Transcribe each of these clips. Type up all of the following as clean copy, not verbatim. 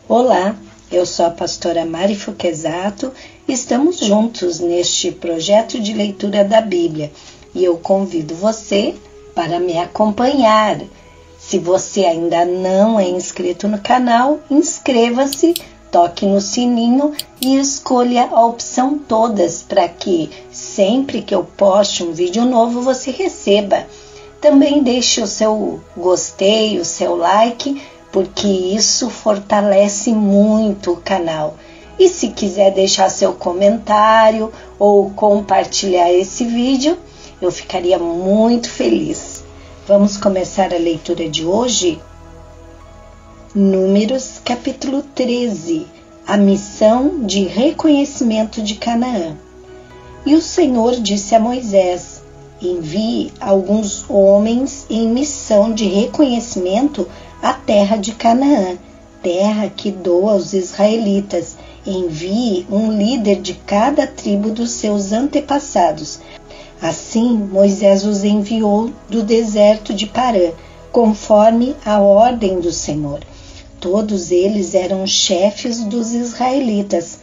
Olá, eu sou a pastora Mari Fuquezato e estamos juntos neste projeto de leitura da Bíblia e eu convido você para me acompanhar. Se você ainda não é inscrito no canal, inscreva-se, toque no sininho e escolha a opção todas para que sempre que eu poste um vídeo novo você receba. Também deixe o seu gostei, o seu like, porque isso fortalece muito o canal. E se quiser deixar seu comentário ou compartilhar esse vídeo, eu ficaria muito feliz. Vamos começar a leitura de hoje? Números, capítulo 13, a missão de reconhecimento de Canaã. E o Senhor disse a Moisés: envie alguns homens em missão de reconhecimento à terra de Canaã, terra que dou aos israelitas. Envie um líder de cada tribo dos seus antepassados. Assim, Moisés os enviou do deserto de Parã, conforme a ordem do Senhor. Todos eles eram chefes dos israelitas.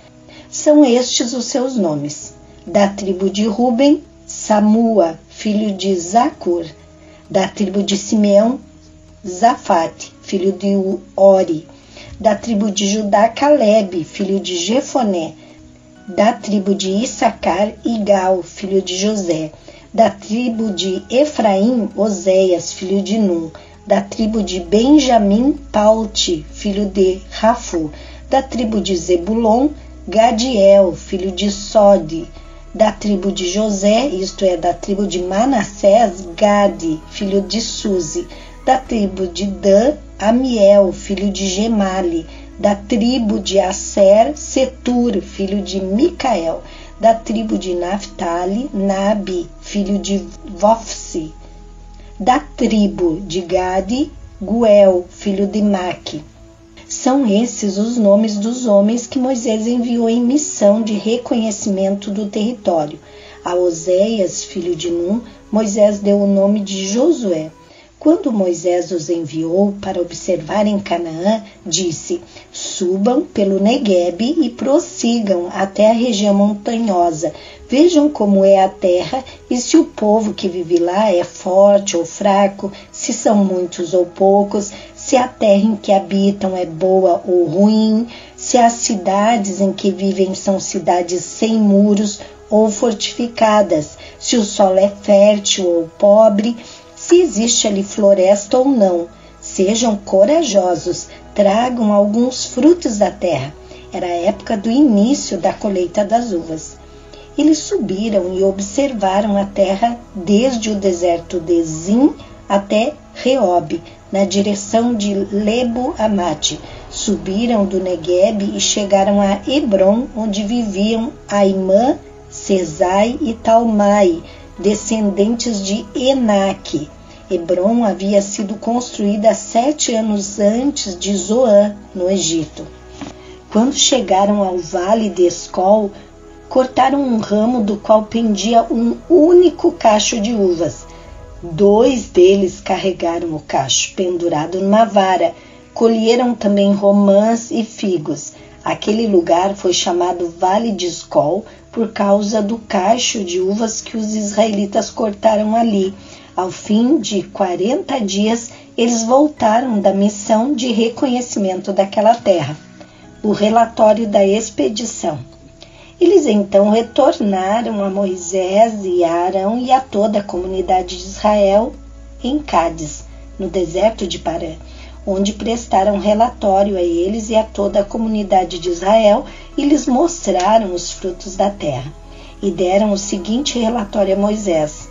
São estes os seus nomes: da tribo de Ruben, Samua, filho de Zacur; da tribo de Simeão, Zafate, filho de Ori; da tribo de Judá, Calebe, filho de Jefoné; da tribo de Issacar, Igal, filho de José; da tribo de Efraim, Oséias, filho de Num; da tribo de Benjamim, Paute, filho de Rafu; da tribo de Zebulon, Gadiel, filho de Sode; da tribo de José, isto é, da tribo de Manassés, Gade, filho de Suzi; da tribo de Dan, Amiel, filho de Gemali; da tribo de Asser, Setur, filho de Micael; da tribo de Naphtali, Nabi, filho de Vofsi; da tribo de Gade, Guel, filho de Maque. São esses os nomes dos homens que Moisés enviou em missão de reconhecimento do território. A Oséias, filho de Num, Moisés deu o nome de Josué. Quando Moisés os enviou para observar em Canaã, disse: subam pelo Neguebe e prossigam até a região montanhosa. Vejam como é a terra e se o povo que vive lá é forte ou fraco, se são muitos ou poucos, se a terra em que habitam é boa ou ruim, se as cidades em que vivem são cidades sem muros ou fortificadas, se o solo é fértil ou pobre, se existe ali floresta ou não. Sejam corajosos, tragam alguns frutos da terra. Era a época do início da colheita das uvas. Eles subiram e observaram a terra desde o deserto de Zin até Reob, na direção de Lebo-Amate. Subiram do Neguebe e chegaram a Hebron, onde viviam Aimã, Sesai e Talmai, descendentes de Enaque. Hebron havia sido construída 7 anos antes de Zoã, no Egito. Quando chegaram ao vale de Escol, cortaram um ramo do qual pendia um único cacho de uvas. 2 deles carregaram o cacho, pendurado numa vara. Colheram também romãs e figos. Aquele lugar foi chamado Vale de Escol por causa do cacho de uvas que os israelitas cortaram ali. Ao fim de 40 dias, eles voltaram da missão de reconhecimento daquela terra. O relatório da expedição. Eles então retornaram a Moisés e a Arão e a toda a comunidade de Israel em Cádiz, no deserto de Parã, onde prestaram relatório a eles e a toda a comunidade de Israel e lhes mostraram os frutos da terra. E deram o seguinte relatório a Moisés: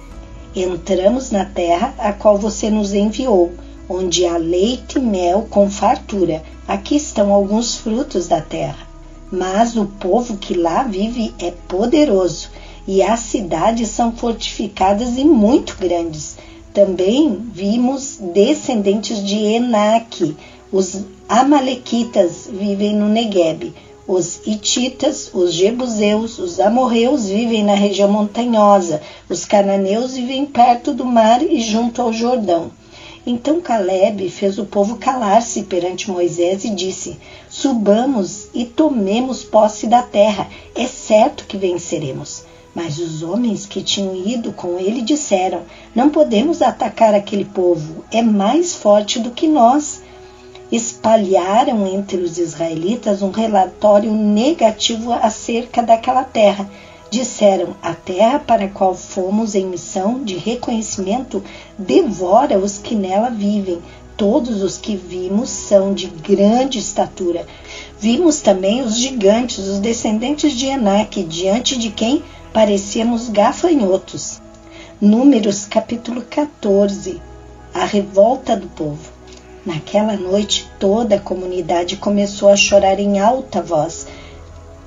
entramos na terra a qual você nos enviou, onde há leite e mel com fartura. Aqui estão alguns frutos da terra. Mas o povo que lá vive é poderoso, e as cidades são fortificadas e muito grandes. Também vimos descendentes de Enaque. Os amalequitas vivem no Neguebe. Os hititas, os jebuseus, os amorreus vivem na região montanhosa. Os cananeus vivem perto do mar e junto ao Jordão. Então Calebe fez o povo calar-se perante Moisés e disse: subamos e tomemos posse da terra, é certo que venceremos. Mas os homens que tinham ido com ele disseram: não podemos atacar aquele povo, é mais forte do que nós. Espalharam entre os israelitas um relatório negativo acerca daquela terra. Disseram: a terra para a qual fomos em missão de reconhecimento devora os que nela vivem. Todos os que vimos são de grande estatura. Vimos também os gigantes, os descendentes de Enaque, diante de quem parecíamos gafanhotos. Números capítulo 14. A revolta do povo. Naquela noite toda a comunidade começou a chorar em alta voz.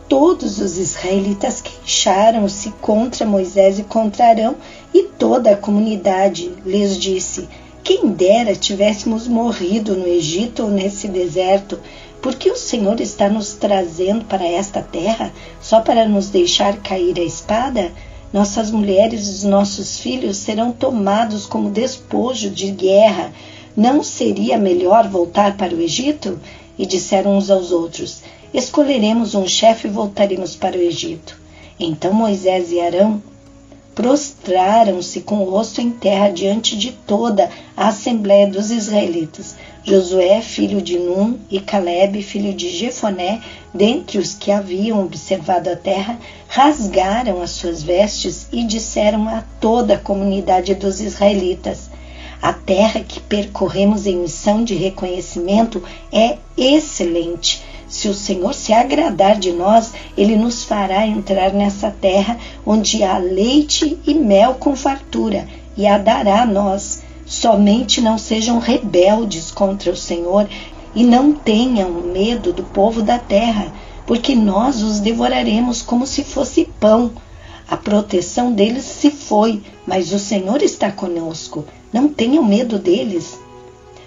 Todos os israelitas queixaram-se contra Moisés e contra Arão, e toda a comunidade lhes disse: quem dera tivéssemos morrido no Egito ou nesse deserto, porque o Senhor está nos trazendo para esta terra só para nos deixar cair a espada? Nossas mulheres e os nossos filhos serão tomados como despojo de guerra. Não seria melhor voltar para o Egito? E disseram uns aos outros: escolheremos um chefe e voltaremos para o Egito. Então Moisés e Arão prostraram-se com o rosto em terra diante de toda a assembleia dos israelitas. Josué, filho de Num, e Calebe, filho de Jefoné, dentre os que haviam observado a terra, rasgaram as suas vestes e disseram a toda a comunidade dos israelitas: a terra que percorremos em missão de reconhecimento é excelente. Se o Senhor se agradar de nós, Ele nos fará entrar nessa terra onde há leite e mel com fartura, e a dará a nós. Somente não sejam rebeldes contra o Senhor e não tenham medo do povo da terra, porque nós os devoraremos como se fosse pão. A proteção deles se foi, mas o Senhor está conosco. Não tenham medo deles.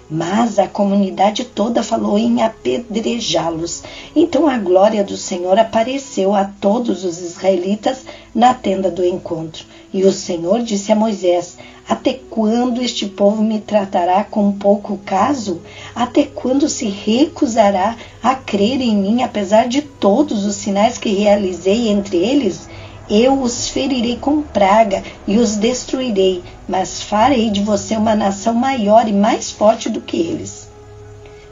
Mas a comunidade toda falou em apedrejá-los. Então a glória do Senhor apareceu a todos os israelitas na tenda do encontro. E o Senhor disse a Moisés: até quando este povo me tratará com pouco caso? Até quando se recusará a crer em mim, apesar de todos os sinais que realizei entre eles? Eu os ferirei com praga e os destruirei, mas farei de você uma nação maior e mais forte do que eles.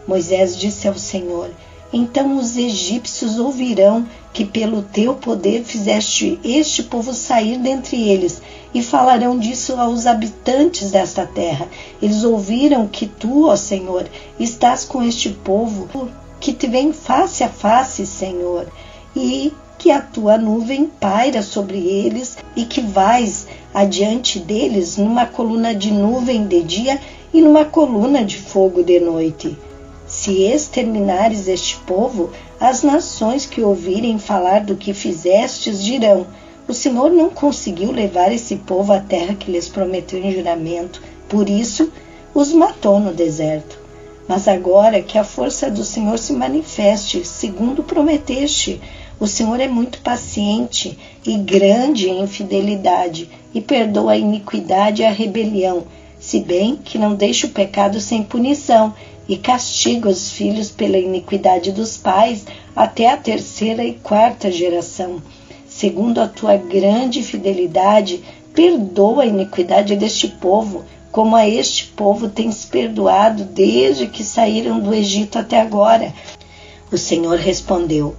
Moisés disse ao Senhor: então os egípcios ouvirão que pelo teu poder fizeste este povo sair dentre eles, e falarão disso aos habitantes desta terra. Eles ouviram que tu, ó Senhor, estás com este povo, que te vem face a face, Senhor, e que a tua nuvem paira sobre eles e que vais adiante deles numa coluna de nuvem de dia e numa coluna de fogo de noite. Se exterminares este povo, as nações que ouvirem falar do que fizestes dirão: o Senhor não conseguiu levar esse povo à terra que lhes prometeu em juramento, por isso os matou no deserto. Mas agora que a força do Senhor se manifeste, segundo prometeste. O Senhor é muito paciente e grande em fidelidade, e perdoa a iniquidade e a rebelião, se bem que não deixa o pecado sem punição, e castiga os filhos pela iniquidade dos pais até a 3ª e 4ª geração. Segundo a tua grande fidelidade, perdoa a iniquidade deste povo, como a este povo tens perdoado desde que saíram do Egito até agora. O Senhor respondeu: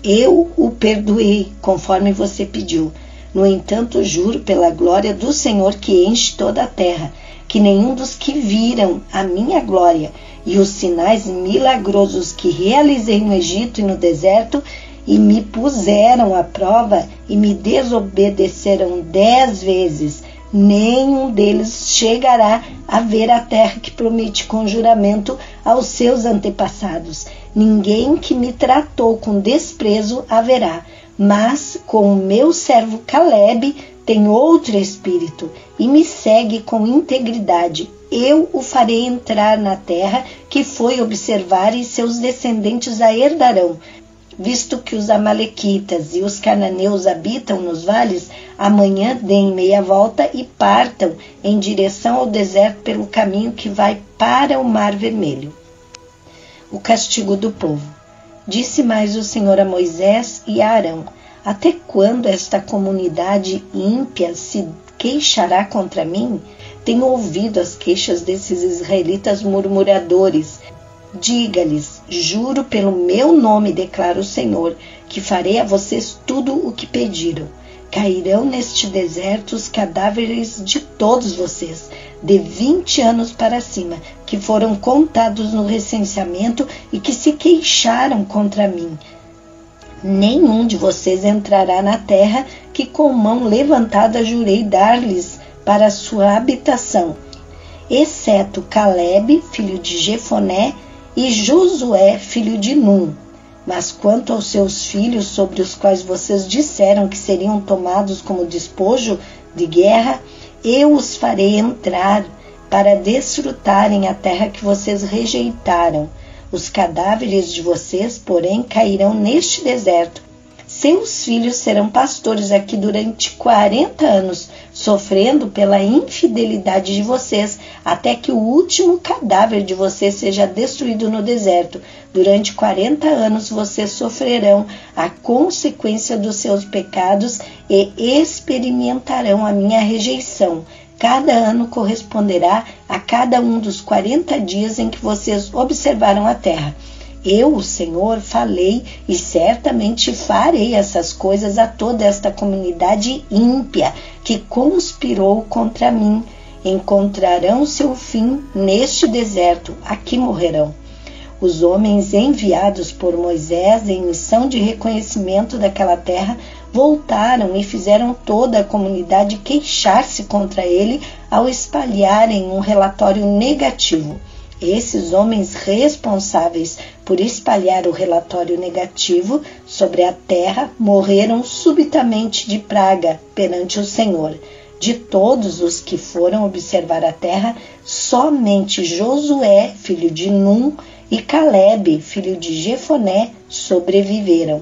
eu o perdoei, conforme você pediu. No entanto, juro pela glória do Senhor que enche toda a terra, que nenhum dos que viram a minha glória e os sinais milagrosos que realizei no Egito e no deserto, e me puseram à prova e me desobedeceram 10 vezes, nenhum deles chegará a ver a terra que prometi com juramento aos seus antepassados. Ninguém que me tratou com desprezo haverá, mas com o meu servo Calebe tem outro espírito e me segue com integridade. Eu o farei entrar na terra que foi observar e seus descendentes a herdarão. visto que os amalequitas e os cananeus habitam nos vales, amanhã deem meia volta e partam em direção ao deserto pelo caminho que vai para o Mar Vermelho. O castigo do povo. Disse mais o Senhor a Moisés e a Arão: até quando esta comunidade ímpia se queixará contra mim? Tenho ouvido as queixas desses israelitas murmuradores. Diga-lhes: juro pelo meu nome, declara o Senhor, que farei a vocês tudo o que pediram. Cairão neste deserto os cadáveres de todos vocês, de 20 anos para cima, que foram contados no recenseamento e que se queixaram contra mim. Nenhum de vocês entrará na terra que com mão levantada jurei dar-lhes para sua habitação, exceto Calebe, filho de Jefoné, e Josué, filho de Num. Mas quanto aos seus filhos, sobre os quais vocês disseram que seriam tomados como despojo de guerra, eu os farei entrar para desfrutarem a terra que vocês rejeitaram. Os cadáveres de vocês, porém, cairão neste deserto. Seus filhos serão pastores aqui durante 40 anos, sofrendo pela infidelidade de vocês, até que o último cadáver de vocês seja destruído no deserto. Durante 40 anos vocês sofrerão a consequência dos seus pecados e experimentarão a minha rejeição. Cada ano corresponderá a cada um dos 40 dias em que vocês observaram a terra. Eu, o Senhor, falei e certamente farei essas coisas a toda esta comunidade ímpia que conspirou contra mim. Encontrarão seu fim neste deserto, aqui morrerão. Os homens enviados por Moisés em missão de reconhecimento daquela terra voltaram e fizeram toda a comunidade queixar-se contra ele ao espalharem um relatório negativo. Esses homens responsáveis por espalhar o relatório negativo sobre a terra morreram subitamente de praga perante o Senhor. De todos os que foram observar a terra, somente Josué, filho de Num, e Calebe, filho de Jefoné, sobreviveram.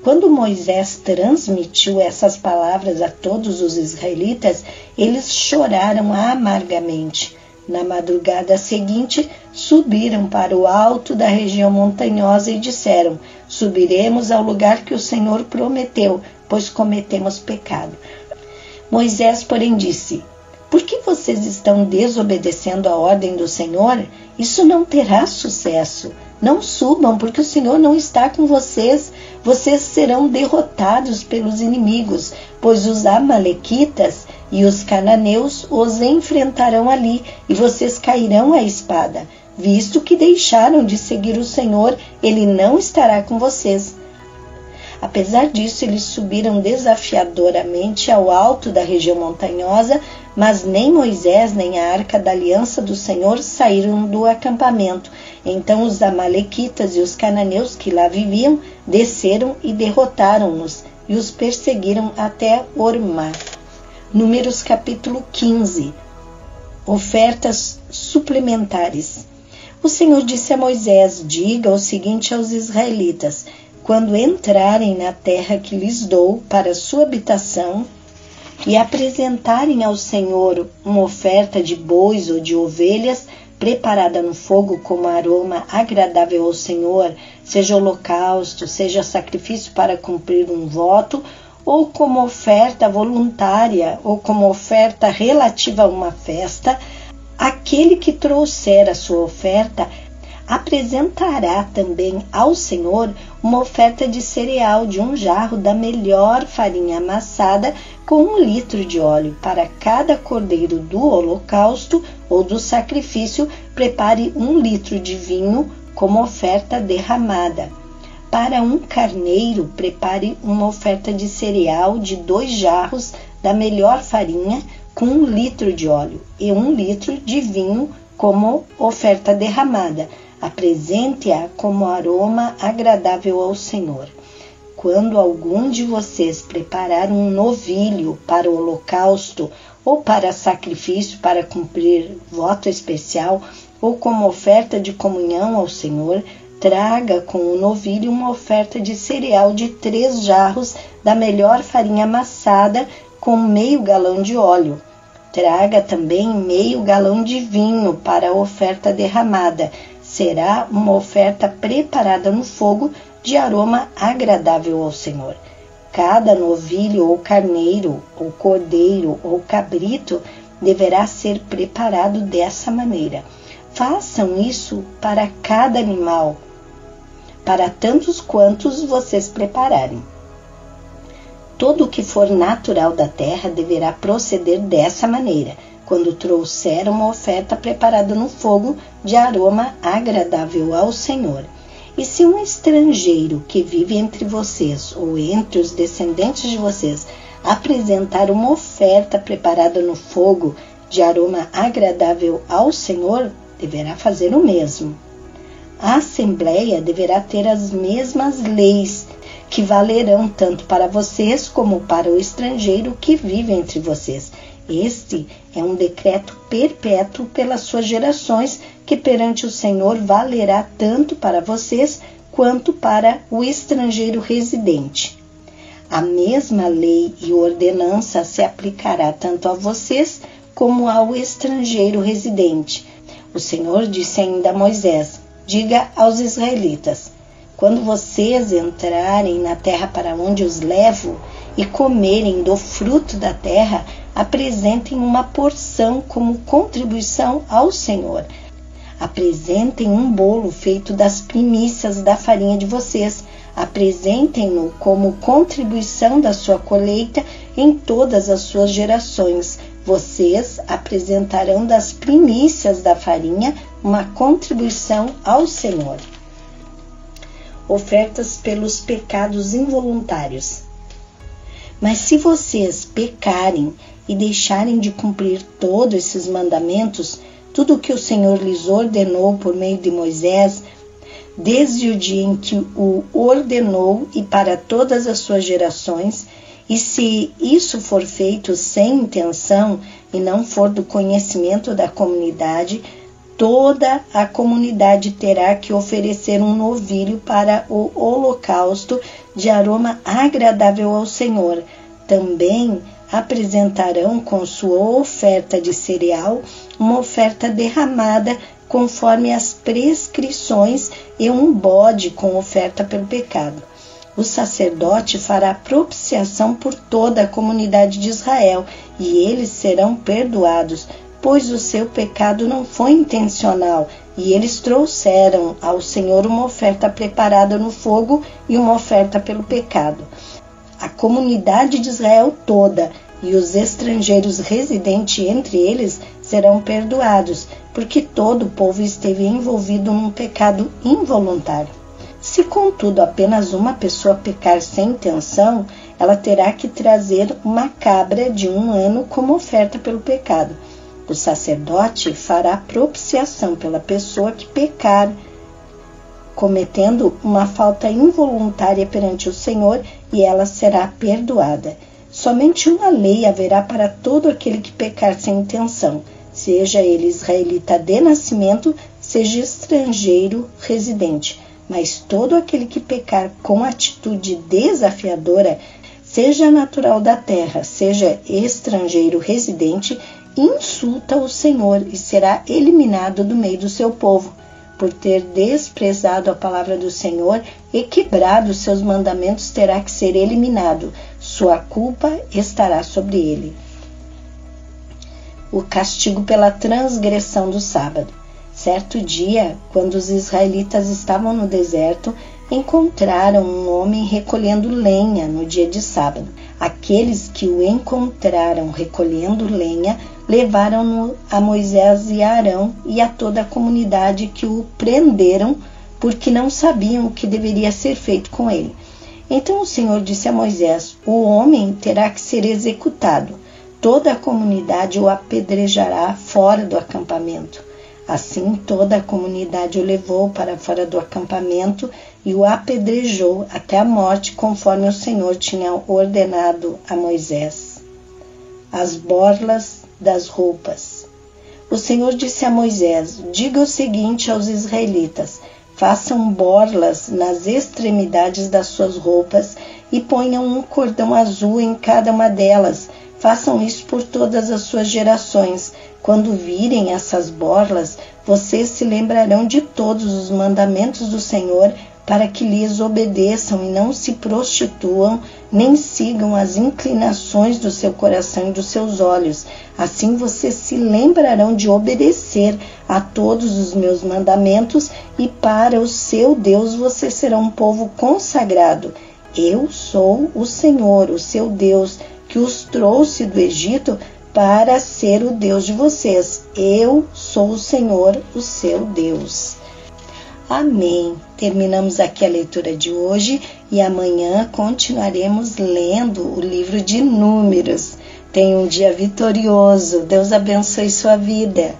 Quando Moisés transmitiu essas palavras a todos os israelitas, eles choraram amargamente. Na madrugada seguinte, subiram para o alto da região montanhosa e disseram: subiremos ao lugar que o Senhor prometeu, pois cometemos pecado. Moisés, porém, disse: por que vocês estão desobedecendo a ordem do Senhor? Isso não terá sucesso. Não subam, porque o Senhor não está com vocês. Vocês serão derrotados pelos inimigos, pois os amalequitas e os cananeus os enfrentarão ali, e vocês cairão à espada. Visto que deixaram de seguir o Senhor, ele não estará com vocês. Apesar disso, eles subiram desafiadoramente ao alto da região montanhosa, mas nem Moisés nem a arca da aliança do Senhor saíram do acampamento. Então os amalequitas e os cananeus que lá viviam desceram e derrotaram-nos e os perseguiram até Ormá. Números capítulo 15. Ofertas suplementares. O Senhor disse a Moisés: diga o seguinte aos israelitas: quando entrarem na terra que lhes dou para sua habitação e apresentarem ao Senhor uma oferta de bois ou de ovelhas preparada no fogo como aroma agradável ao Senhor, seja holocausto, seja sacrifício para cumprir um voto, ou como oferta voluntária, ou como oferta relativa a uma festa, aquele que trouxer a sua oferta apresentará também ao Senhor uma oferta de cereal de 1 jarro da melhor farinha amassada com 1 litro de óleo. Para cada cordeiro do holocausto ou do sacrifício, prepare 1 litro de vinho como oferta derramada. Para um carneiro, prepare uma oferta de cereal de 2 jarros da melhor farinha com 1 litro de óleo e 1 litro de vinho como oferta derramada. Apresente-a como aroma agradável ao Senhor. Quando algum de vocês preparar um novilho para o holocausto ou para sacrifício para cumprir voto especial ou como oferta de comunhão ao Senhor, traga com o novilho uma oferta de cereal de 3 jarros da melhor farinha amassada com meio galão de óleo. Traga também meio galão de vinho para a oferta derramada. Será uma oferta preparada no fogo de aroma agradável ao Senhor. Cada novilho ou carneiro, ou cordeiro ou cabrito deverá ser preparado dessa maneira. Façam isso para cada animal, para tantos quantos vocês prepararem. Todo o que for natural da terra deverá proceder dessa maneira, quando trouxer uma oferta preparada no fogo de aroma agradável ao Senhor. E se um estrangeiro que vive entre vocês ou entre os descendentes de vocês apresentar uma oferta preparada no fogo de aroma agradável ao Senhor, deverá fazer o mesmo. A Assembleia deverá ter as mesmas leis que valerão tanto para vocês como para o estrangeiro que vive entre vocês. Este é um decreto perpétuo pelas suas gerações, que perante o Senhor valerá tanto para vocês quanto para o estrangeiro residente. A mesma lei e ordenança se aplicará tanto a vocês como ao estrangeiro residente. O Senhor disse ainda a Moisés: diga aos israelitas: quando vocês entrarem na terra para onde os levo e comerem do fruto da terra, apresentem uma porção como contribuição ao Senhor. Apresentem um bolo feito das primícias da farinha de vocês. Apresentem-no como contribuição da sua colheita em todas as suas gerações. Vocês apresentarão das primícias da farinha uma contribuição ao Senhor. Ofertas pelos pecados involuntários. Mas se vocês pecarem e deixarem de cumprir todos esses mandamentos, tudo o que o Senhor lhes ordenou por meio de Moisés, desde o dia em que o ordenou e para todas as suas gerações, e se isso for feito sem intenção e não for do conhecimento da comunidade, toda a comunidade terá que oferecer um novilho para o holocausto de aroma agradável ao Senhor. Também apresentarão com sua oferta de cereal uma oferta derramada conforme as prescrições e um bode com oferta pelo pecado. O sacerdote fará propiciação por toda a comunidade de Israel e eles serão perdoados, pois o seu pecado não foi intencional e eles trouxeram ao Senhor uma oferta preparada no fogo e uma oferta pelo pecado. A comunidade de Israel toda e os estrangeiros residentes entre eles serão perdoados, porque todo o povo esteve envolvido num pecado involuntário. Se, contudo, apenas uma pessoa pecar sem intenção, ela terá que trazer uma cabra de 1 ano como oferta pelo pecado. O sacerdote fará propiciação pela pessoa que pecar, cometendo uma falta involuntária perante o Senhor, e ela será perdoada. Somente uma lei haverá para todo aquele que pecar sem intenção, seja ele israelita de nascimento, seja estrangeiro residente. Mas todo aquele que pecar com atitude desafiadora, seja natural da terra, seja estrangeiro residente, insulta o Senhor e será eliminado do meio do seu povo, por ter desprezado a palavra do Senhor e quebrado os seus mandamentos, terá que ser eliminado. Sua culpa estará sobre ele. O castigo pela transgressão do sábado. Certo dia, quando os israelitas estavam no deserto, encontraram um homem recolhendo lenha no dia de sábado. Aqueles que o encontraram recolhendo lenha levaram-no a Moisés e a Arão e a toda a comunidade, que o prenderam porque não sabiam o que deveria ser feito com ele. Então o Senhor disse a Moisés: o homem terá que ser executado. Toda a comunidade o apedrejará fora do acampamento. Assim toda a comunidade o levou para fora do acampamento e o apedrejou até a morte, conforme o Senhor tinha ordenado a Moisés. As borlas das roupas. O Senhor disse a Moisés: diga o seguinte aos israelitas: façam borlas nas extremidades das suas roupas e ponham um cordão azul em cada uma delas. Façam isso por todas as suas gerações. Quando virem essas borlas, vocês se lembrarão de todos os mandamentos do Senhor, para que lhes obedeçam e não se prostituam, nem sigam as inclinações do seu coração e dos seus olhos. Assim vocês se lembrarão de obedecer a todos os meus mandamentos, e para o seu Deus vocês serão um povo consagrado. Eu sou o Senhor, o seu Deus, que os trouxe do Egito para ser o Deus de vocês. Eu sou o Senhor, o seu Deus. Amém. Terminamos aqui a leitura de hoje e amanhã continuaremos lendo o livro de Números. Tenha um dia vitorioso. Deus abençoe sua vida.